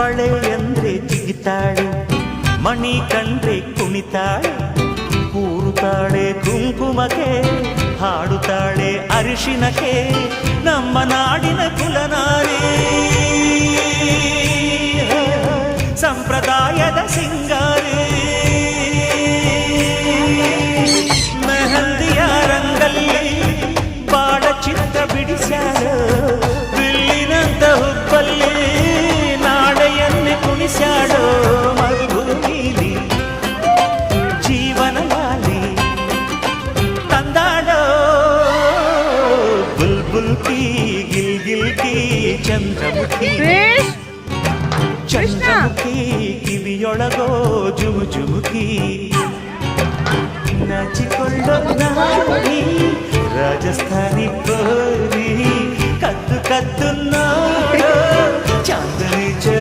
ಬಳೆ ಅಂದ್ರೆ ಜಿಗಿತಾಳೆ, ಮಣಿ ಕಂಡ್ರೆ ಕುಣಿತಾಳೆ, ಕೂರುತ್ತಾಳೆ ಕುಂಕುಮಕ್ಕೆ, ಹಾಡುತ್ತಾಳೆ ಅರಿಶಿನಕ್ಕೆ, ನಮ್ಮ ನಾಡಿನ ಕುಲನಾರಿ, ಸಂಪ್ರದಾಯದ ಸಿಂಗಾರಿ. ಮೆಹಂದಿಯ ರಂಗಲ್ಲಿ ಬಾಳ ಚಿತ್ರ ಬಿಡಿಸ್ಯಾಳು, ಬಿಲ್ಲಿನಂತ ಹುಬ್ಬಲ್ಲಿ ನಾಳೆಯನ್ನೇ ಕುಣಿಸ್ಯಾಳು. ಮರುಭೂಮಿಲಿ ಜೀವನ ಲಾಲಿ ತಂದಾಡೋ ಬುಲ್ಬುಲ್ ಕಿ ಗಿಲ್ ಗಿಲ್ ಕಿ ಚಂದ್ರಮುಖಿ, ಚಂದ್ರಮುಖಿ ಕಿವಿಯೊಳಗೋ ಜುಮು ಜುಮುಕಿ. ನಾಚಿಕೊಳ್ಳೋ ನಾರಿ ರಾಜಸ್ಥಾನಿ ಕೋರಿ, ಕದ್ದು ಕದ್ದು ನೋಡೋ ಚಾಂದ